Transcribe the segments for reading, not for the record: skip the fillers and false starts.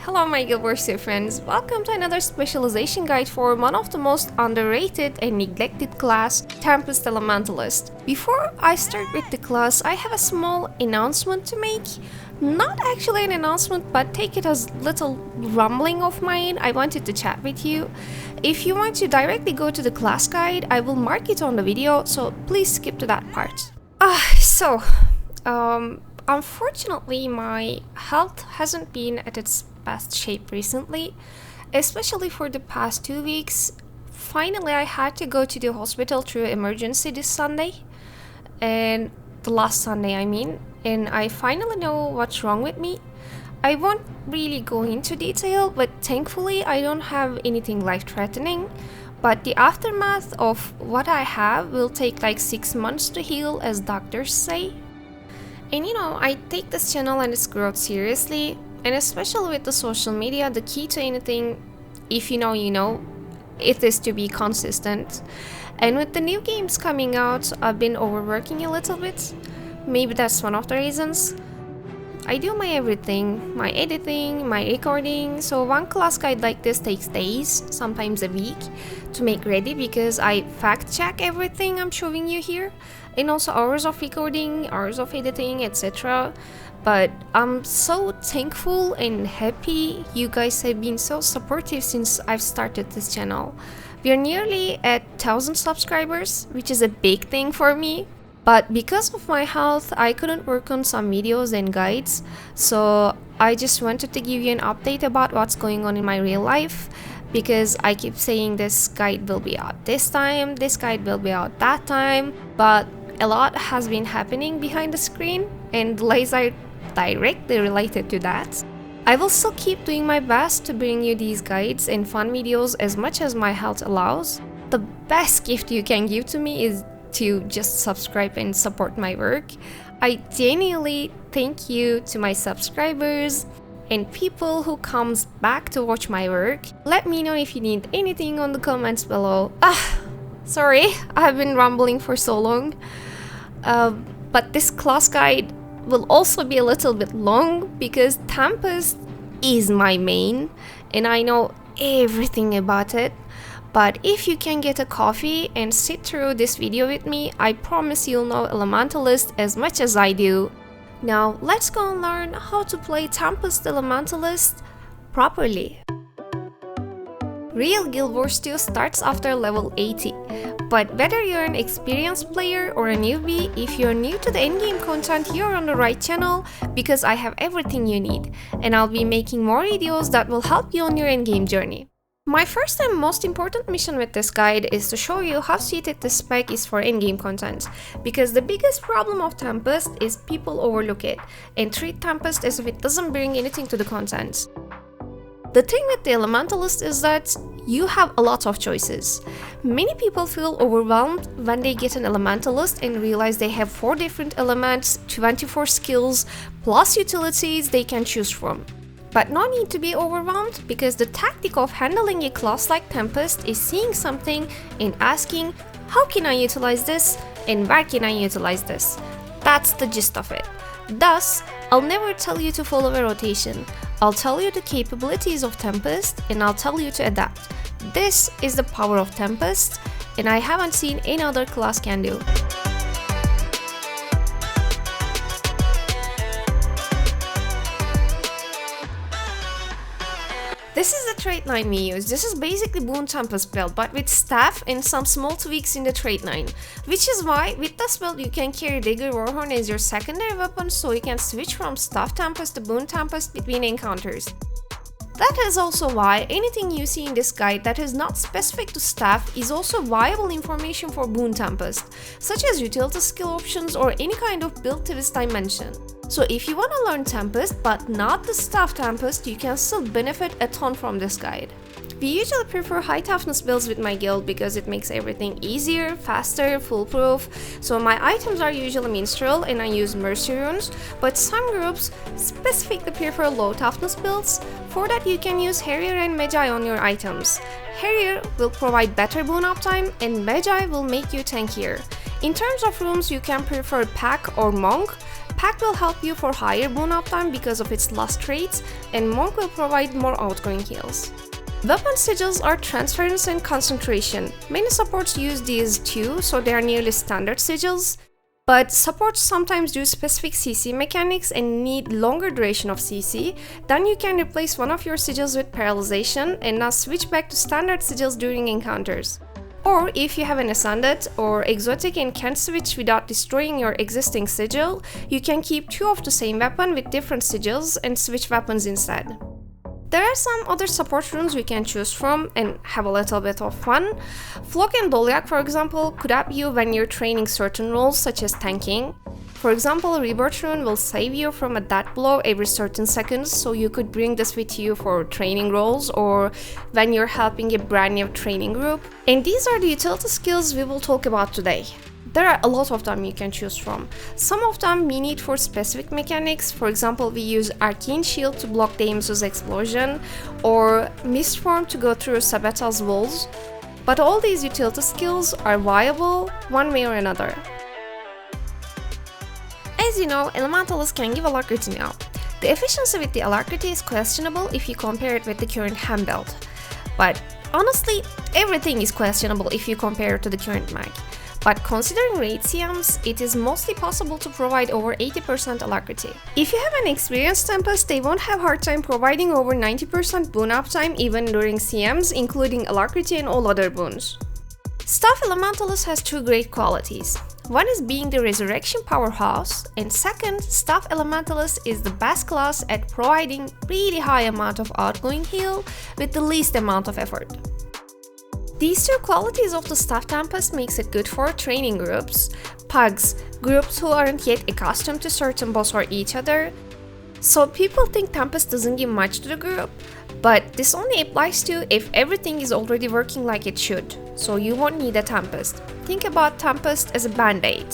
Hello my Guild friends, welcome to another specialization guide for one of the most underrated and neglected class, Tempest Elementalist. Before I start with the class, I have a small announcement to make. Not actually an announcement, but take it as little rumbling of mine. I wanted to chat with you. If you want to directly go to the class guide, I will mark it on the video, so please skip to that part. Unfortunately, my health hasn't been at its best shape recently, especially for the past 2 weeks. Finally, I had to go to the hospital through emergency this Sunday, and the last Sunday I mean, and I finally know what's wrong with me. I won't really go into detail, but thankfully I don't have anything life-threatening, but the aftermath of what I have will take like 6 months to heal, as doctors say. And I take this channel and its growth seriously, and especially with the social media, the key to anything, if you know, it is to be consistent. And with the new games coming out, I've been overworking a little bit. Maybe that's one of the reasons. I do my everything, my editing, my recording, so one class guide like this takes days, sometimes a week, to make ready because I fact check everything I'm showing you here, and also hours of recording, hours of editing, etc. But I'm so thankful and happy you guys have been so supportive since I've started this channel. We are nearly at 1,000 subscribers, which is a big thing for me. But because of my health, I couldn't work on some videos and guides, so I just wanted to give you an update about what's going on in my real life, because I keep saying this guide will be out this time, this guide will be out that time, but a lot has been happening behind the screen, and delays are directly related to that. I will still keep doing my best to bring you these guides and fun videos as much as my health allows. The best gift you can give to me is to just subscribe and support my work. I genuinely thank you to my subscribers and people who comes back to watch my work. Let me know if you need anything on the comments below. Sorry, I've been rambling for so long. But this class guide will also be a little bit long because Tempest is my main and I know everything about it. But if you can get a coffee and sit through this video with me, I promise you'll know Elementalist as much as I do. Now let's go and learn how to play Tempest Elementalist properly. Real Guild Wars 2 starts after level 80, but whether you're an experienced player or a newbie, if you're new to the endgame content, you're on the right channel because I have everything you need, and I'll be making more videos that will help you on your endgame journey. My first and most important mission with this guide is to show you how suited this spec is for endgame content, because the biggest problem of Tempest is people overlook it and treat Tempest as if it doesn't bring anything to the content. The thing with the Elementalist is that you have a lot of choices. Many people feel overwhelmed when they get an Elementalist and realize they have 4 different elements, 24 skills, plus utilities they can choose from. But no need to be overwhelmed, because the tactic of handling a class like Tempest is seeing something and asking, how can I utilize this and where can I utilize this? That's the gist of it. Thus, I'll never tell you to follow a rotation. I'll tell you the capabilities of Tempest and I'll tell you to adapt. This is the power of Tempest, and I haven't seen any other class can do. This is the trait line we use. This is basically Boon Tempest build, but with staff and some small tweaks in the trait line. Which is why with this build you can carry Dagger Warhorn as your secondary weapon, so you can switch from Staff Tempest to Boon Tempest between encounters. That is also why anything you see in this guide that is not specific to staff is also viable information for Boon Tempest, such as utility skill options or any kind of build twist I mentioned. So if you want to learn Tempest but not the Staff Tempest, you can still benefit a ton from this guide. We usually prefer high toughness builds with my guild because it makes everything easier, faster, foolproof. So my items are usually minstrel and I use mercy runes, but some groups specifically prefer low toughness builds. For that you can use Harrier and Magi on your items. Harrier will provide better boon uptime and Magi will make you tankier. In terms of rooms, you can prefer Pack or Monk. Pack will help you for higher Boon uptime because of its lust traits, and Monk will provide more outgoing heals. Weapon sigils are transference and concentration. Many supports use these too, so they are nearly standard sigils. But supports sometimes do specific CC mechanics and need longer duration of CC, then you can replace one of your sigils with Specialization and now switch back to standard sigils during encounters. Or if you have an Ascendant or Exotic and can't switch without destroying your existing sigil, you can keep two of the same weapon with different sigils and switch weapons instead. There are some other support runes we can choose from and have a little bit of fun. Flock and Dolyak, for example, could help you when you're training certain roles such as tanking. For example, Rebirth rune will save you from a death blow every certain seconds, so you could bring this with you for training roles or when you're helping a brand new training group. And these are the utility skills we will talk about today. There are a lot of them you can choose from. Some of them we need for specific mechanics. For example, we use Arcane Shield to block Deimos' explosion, or Mist Form to go through Sabata's walls. But all these utility skills are viable one way or another. As you know, Elementalists can give Alacrity now. The efficiency with the Alacrity is questionable if you compare it with the current hand build. But honestly, everything is questionable if you compare it to the current mag. But considering raid CMs, it is mostly possible to provide over 80% alacrity. If you have an experienced Tempest, they won't have hard time providing over 90% boon uptime even during CMs, including alacrity and all other boons. Staff Elementalist has two great qualities. One is being the Resurrection Powerhouse, and second, Staff Elementalist is the best class at providing really high amount of outgoing heal with the least amount of effort. These two qualities of the Staff Tempest makes it good for training groups, pugs, groups who aren't yet accustomed to certain boss or each other. So people think Tempest doesn't give much to the group, but this only applies to if everything is already working like it should, so you won't need a Tempest. Think about Tempest as a band-aid.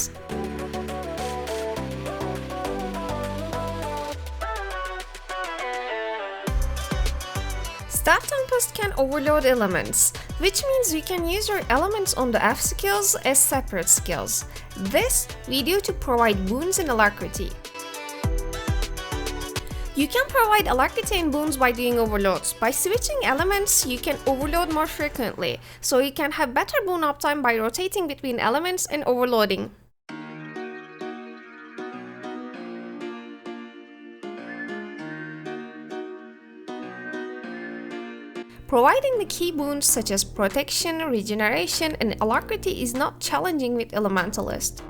Staff Tempest can overload elements, which means you can use your elements on the F skills as separate skills. This we do to provide boons and alacrity. You can provide alacrity and boons by doing overloads. By switching elements, you can overload more frequently, so you can have better boon uptime by rotating between elements and overloading. Providing the key boons such as protection, regeneration, and alacrity is not challenging with Elementalist.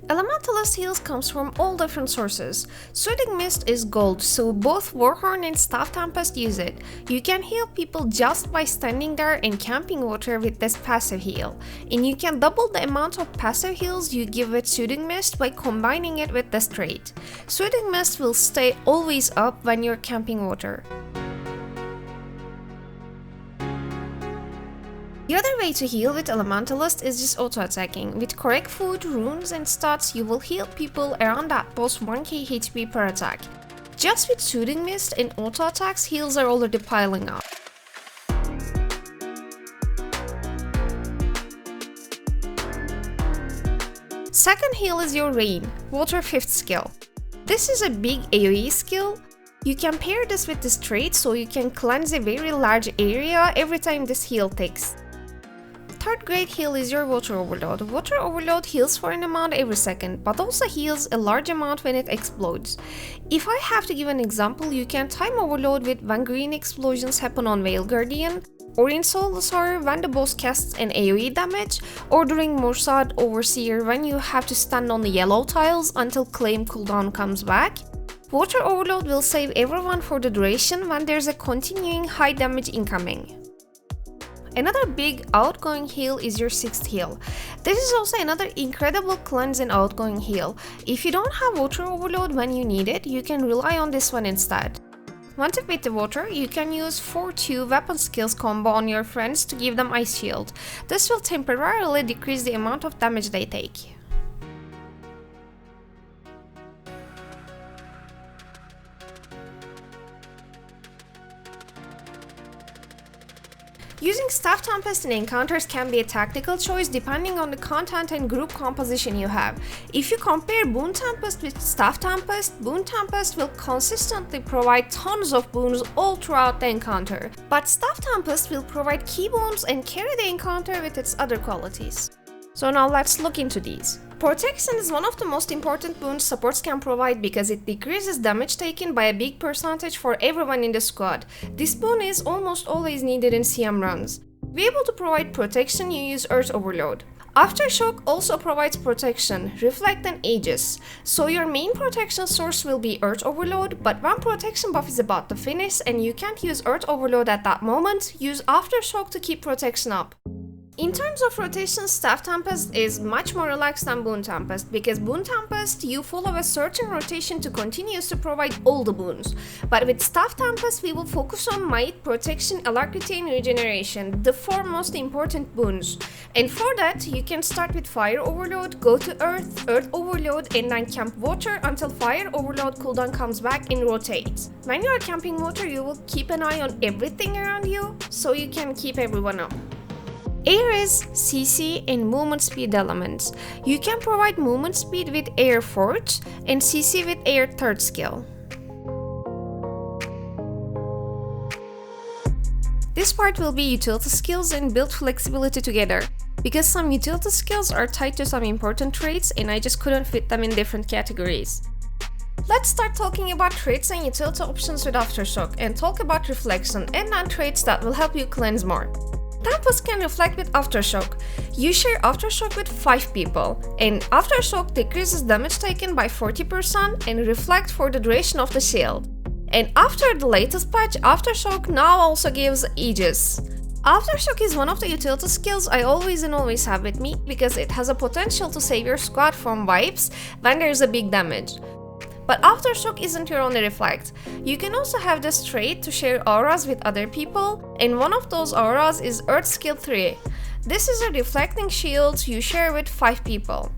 Elementalist heals comes from all different sources. Soothing Mist is gold, so both Warhorn and Staff Tempest use it. You can heal people just by standing there and camping water with this passive heal. And you can double the amount of passive heals you give with Soothing Mist by combining it with this trait. Soothing Mist will stay always up when you're camping water. The other way to heal with Elementalist is just auto-attacking. With correct food, runes, and stats, you will heal people around that boss 1k HP per attack. Just with Soothing Mist and auto-attacks, heals are already piling up. Second heal is your Rain, Water 5th skill. This is a big AoE skill. You can pair this with this trait so you can cleanse a very large area every time this heal ticks. Third great heal is your Water Overload. Water Overload heals for an amount every second, but also heals a large amount when it explodes. If I have to give an example, you can time overload with when green explosions happen on Veil Guardian, or in Soulless Horror when the boss casts an AoE damage, or during Mursad Overseer when you have to stand on the yellow tiles until claim cooldown comes back. Water Overload will save everyone for the duration when there's a continuing high damage incoming. Another big outgoing heal is your 6th heal. This is also another incredible cleanse and outgoing heal. If you don't have Water Overload when you need it, you can rely on this one instead. One tip with the water, you can use 4-2 weapon skills combo on your friends to give them Ice Shield. This will temporarily decrease the amount of damage they take. Using Staff Tempest in encounters can be a tactical choice depending on the content and group composition you have. If you compare Boon Tempest with Staff Tempest, Boon Tempest will consistently provide tons of boons all throughout the encounter, but Staff Tempest will provide key boons and carry the encounter with its other qualities. So now let's look into these. Protection is one of the most important boons supports can provide because it decreases damage taken by a big percentage for everyone in the squad. This boon is almost always needed in CM runs. To be able to provide protection, you use Earth Overload. Aftershock also provides protection, Reflect and Aegis. So your main protection source will be Earth Overload, but when protection buff is about to finish and you can't use Earth Overload at that moment, use Aftershock to keep protection up. In terms of rotation, Staff Tempest is much more relaxed than Boon Tempest because Boon Tempest, you follow a certain rotation to continuously provide all the boons. But with Staff Tempest, we will focus on Might, Protection, Alacrity and Regeneration, the 4 most important boons. And for that, you can start with Fire Overload, go to Earth, Earth Overload and then camp Water until Fire Overload cooldown comes back and rotates. When you are camping Water, you will keep an eye on everything around you so you can keep everyone up. Air is CC and movement speed elements. You can provide movement speed with Air 4th and CC with Air 3rd skill. This part will be utility skills and build flexibility together, because some utility skills are tied to some important traits and I just couldn't fit them in different categories. Let's start talking about traits and utility options with Aftershock and talk about reflection and then traits that will help you cleanse more. Tempest can reflect with Aftershock. You share Aftershock with 5 people, and Aftershock decreases damage taken by 40% and reflect for the duration of the shield. And after the latest patch, Aftershock now also gives Aegis. Aftershock is one of the utility skills I always have with me because it has a potential to save your squad from wipes when there is a big damage. But Aftershock isn't your only reflect. You can also have this trait to share auras with other people, and one of those auras is Earth Skill 3. This is a reflecting shield you share with 5 people.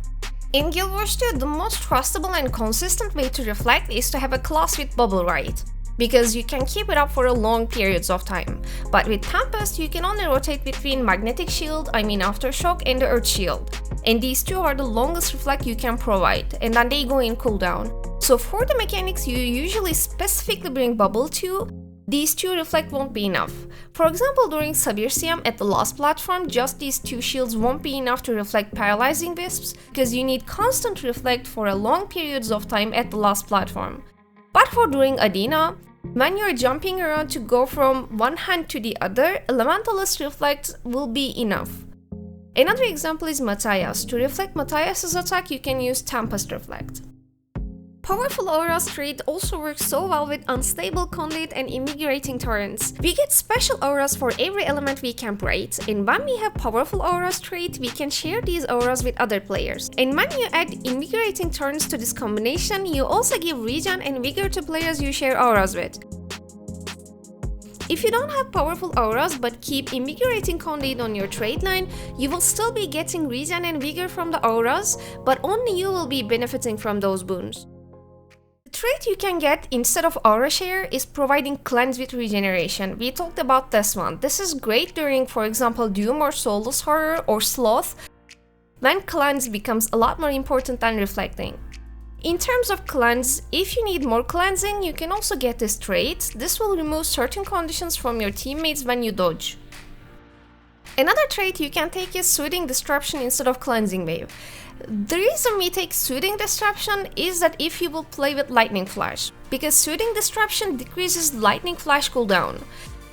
In Guild Wars 2, the most trustable and consistent way to reflect is to have a class with Bubble Ride, because you can keep it up for long periods of time. But with Tempest, you can only rotate between Magnetic Shield, Aftershock, and the Earth Shield. And these two are the longest reflect you can provide, and then they go in cooldown. So for the mechanics you usually specifically bring Bubble to, these 2 reflect won't be enough. For example, during Sabir CM at the last platform, just these 2 shields won't be enough to reflect Paralyzing Wisps, because you need constant reflect for a long periods of time at the last platform. But for during Adina, when you're jumping around to go from one hand to the other, Elementalist reflect will be enough. Another example is Matthias. To reflect Matthias's attack, you can use Tempest Reflect. Powerful Aura's trait also works so well with Unstable Conduit and Invigorating Torrents. We get special auras for every element we camp, right? And when we have Powerful Aura's trait, we can share these auras with other players. And when you add Invigorating Torrents to this combination, you also give regen and vigor to players you share auras with. If you don't have powerful auras but keep Invigorating Conduit on your trait line, you will still be getting regen and vigor from the auras, but only you will be benefiting from those boons. The trait you can get instead of aura share is providing cleanse with regeneration. We talked about this one. This is great during, for example, Doom or Soulless Horror or Sloth, when cleanse becomes a lot more important than reflecting. In terms of cleanse, if you need more cleansing, you can also get this trait. This will remove certain conditions from your teammates when you dodge. Another trait you can take is Soothing Disruption instead of Cleansing Wave. The reason we take Soothing Disruption is that if you will play with Lightning Flash, because Soothing Disruption decreases Lightning Flash cooldown.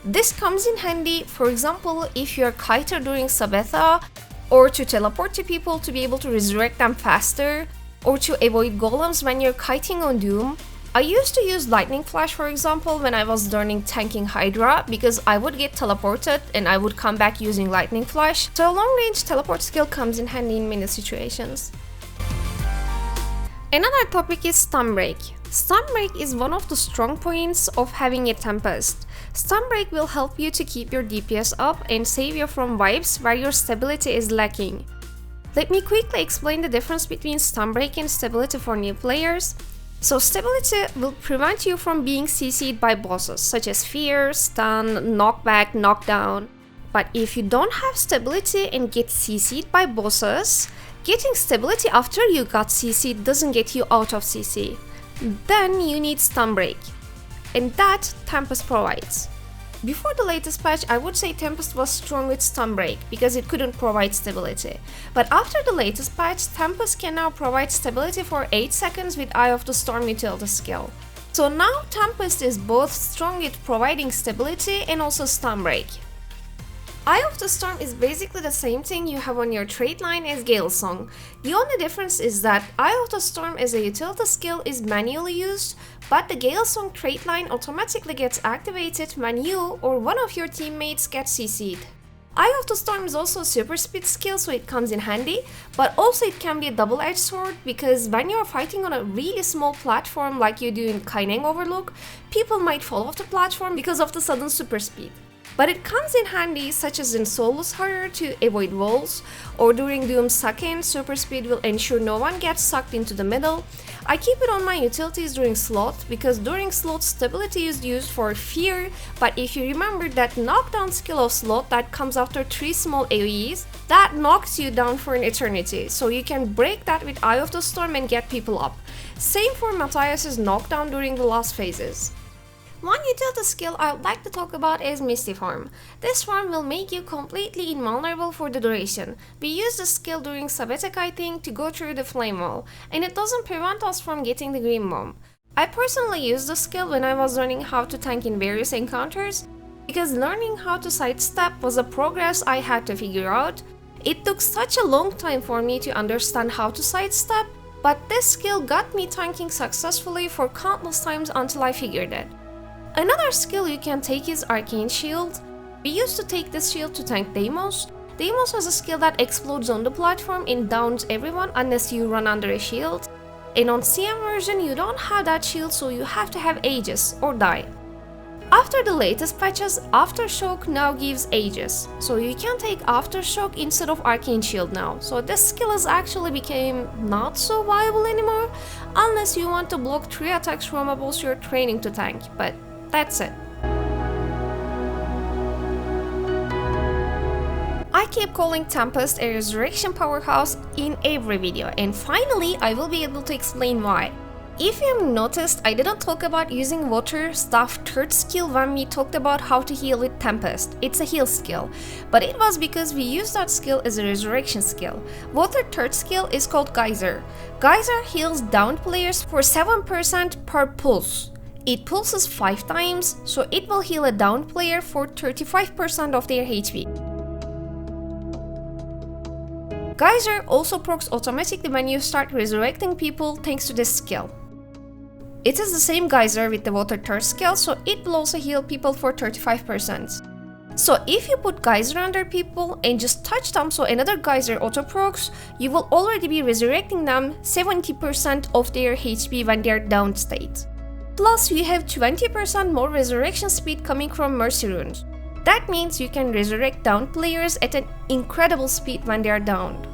This comes in handy, for example, if you're a kiter during Sabetha, or to teleport to people to be able to resurrect them faster, or to avoid golems when you're kiting on Doom. I used to use Lightning Flash, for example, when I was learning tanking Hydra, because I would get teleported and I would come back using Lightning Flash, so a long-range teleport skill comes in handy in many situations. Another topic is Stun Break. Stun Break is one of the strong points of having a Tempest. Stun Break will help you to keep your DPS up and save you from vibes where your stability is lacking. Let me quickly explain the difference between Stun Break and stability for new players. So stability will prevent you from being CC'd by bosses such as Fear, Stun, Knockback, Knockdown. But if you don't have stability and get CC'd by bosses, getting stability after you got CC'd doesn't get you out of CC. Then you need stun break, and that Tempest provides. Before the latest patch, I would say Tempest was strong with stun break because it couldn't provide stability. But after the latest patch, Tempest can now provide stability for 8 seconds with Eye of the Storm utility skill. So now Tempest is both strong with providing stability and also stun break. Eye of the Storm is basically the same thing you have on your trait line as Gale Song. The only difference is that Eye of the Storm as a utility skill is manually used, but the Gale Song trait line automatically gets activated when you or one of your teammates gets CC'd. Eye of the Storm is also a super speed skill, so it comes in handy, but also it can be a double-edged sword because when you're fighting on a really small platform like you do in Kaineng Overlook, people might fall off the platform because of the sudden super speed. But it comes in handy such as in Soulless Horror to avoid walls, or during Doom's suck-in, super speed will ensure no one gets sucked into the middle. I keep it on my utilities during slot, because during slot stability is used for fear, but if you remember that knockdown skill of slot that comes after 3 small AoEs, that knocks you down for an eternity, so you can break that with Eye of the Storm and get people up. Same for Matthias's knockdown during the last phases. One utility skill I would like to talk about is Misty Form. This form will make you completely invulnerable for the duration. We use this skill during Sabetek, I think, to go through the flame wall, and it doesn't prevent us from getting the green bomb. I personally used this skill when I was learning how to tank in various encounters, because learning how to sidestep was a progress I had to figure out. It took such a long time for me to understand how to sidestep, but this skill got me tanking successfully for countless times until I figured it. Another skill you can take is Arcane Shield. We used to take this shield to tank Deimos. Deimos has a skill that explodes on the platform and downs everyone unless you run under a shield. And on CM version you don't have that shield, so you have to have Aegis or die. After the latest patches, Aftershock now gives Aegis, so you can take Aftershock instead of Arcane Shield now. So this skill has actually became not so viable anymore, unless you want to block 3 attacks from a boss you're training to tank, but that's it. I keep calling Tempest a resurrection powerhouse in every video, and finally I will be able to explain why. If you have noticed, I didn't talk about using water stuff third skill when we talked about how to heal with Tempest. It's a heal skill, but it was because we used that skill as a resurrection skill. Water third skill is called Geyser. Geyser heals downed players for 7% per pulse. It pulses 5 times, so it will heal a downed player for 35% of their HP. Geyser also procs automatically when you start resurrecting people thanks to this skill. It is the same Geyser with the Water Thirst skill, so it will also heal people for 35%. So if you put Geyser under people and just touch them so another Geyser auto-procs, you will already be resurrecting them 70% of their HP when they are down state. Plus you have 20% more resurrection speed coming from Mercy Runes. That means you can resurrect downed players at an incredible speed when they are downed.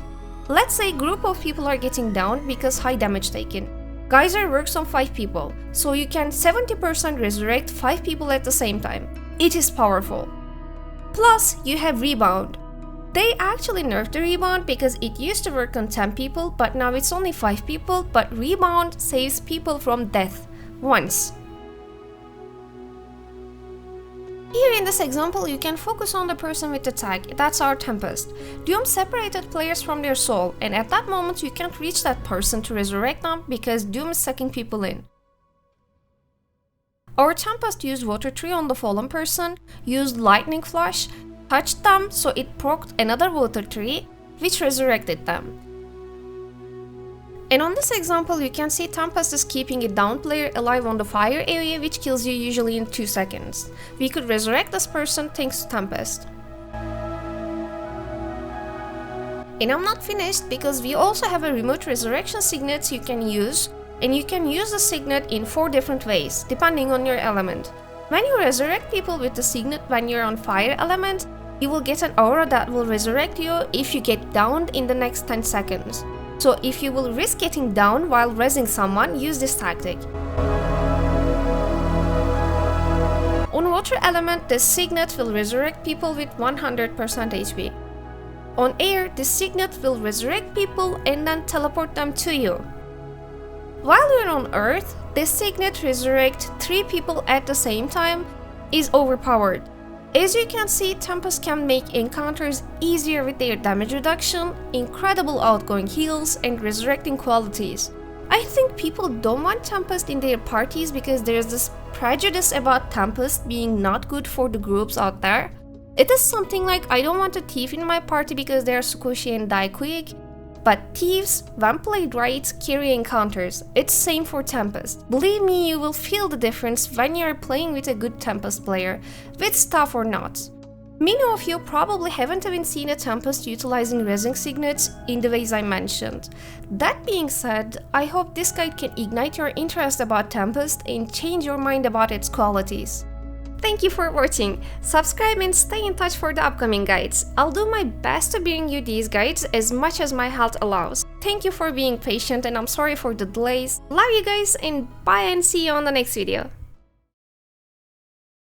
Let's say a group of people are getting downed because high damage taken. Geyser works on 5 people, so you can 70% resurrect 5 people at the same time. It is powerful. Plus, you have Rebound. They actually nerfed the Rebound because it used to work on 10 people, but now it's only 5 people, but Rebound saves people from death once. Here in this example, you can focus on the person with the tag, that's our Tempest. Doom separated players from their soul, and at that moment you can't reach that person to resurrect them because Doom is sucking people in. Our Tempest used Water Tree on the fallen person, used Lightning Flash, touched them so it procced another Water Tree, which resurrected them. And on this example, you can see Tempest is keeping a down player alive on the fire area, which kills you usually in 2 seconds. We could resurrect this person thanks to Tempest. And I'm not finished because we also have a remote resurrection signet you can use, and you can use the signet in 4 different ways, depending on your element. When you resurrect people with the signet when you're on fire element, you will get an aura that will resurrect you if you get downed in the next 10 seconds. So if you will risk getting down while rezzing someone, use this tactic. On Water Element, the Signet will resurrect people with 100% HP. On Air, the Signet will resurrect people and then teleport them to you. While you're on Earth, the Signet resurrect 3 people at the same time is overpowered. As you can see, Tempest can make encounters easier with their damage reduction, incredible outgoing heals, and resurrecting qualities. I think people don't want Tempest in their parties because there's this prejudice about Tempest being not good for the groups out there. It is something like, I don't want a thief in my party because they're squishy and die quick. But thieves, when played right, carry encounters. It's same for Tempest. Believe me, you will feel the difference when you're playing with a good Tempest player, with staff or not. Many of you probably haven't even seen a Tempest utilizing resin signets in the ways I mentioned. That being said, I hope this guide can ignite your interest about Tempest and change your mind about its qualities. Thank you for watching. Subscribe and stay in touch for the upcoming guides. I'll do my best to bring you these guides as much as my health allows. Thank you for being patient and I'm sorry for the delays. Love you guys and bye and see you on the next video.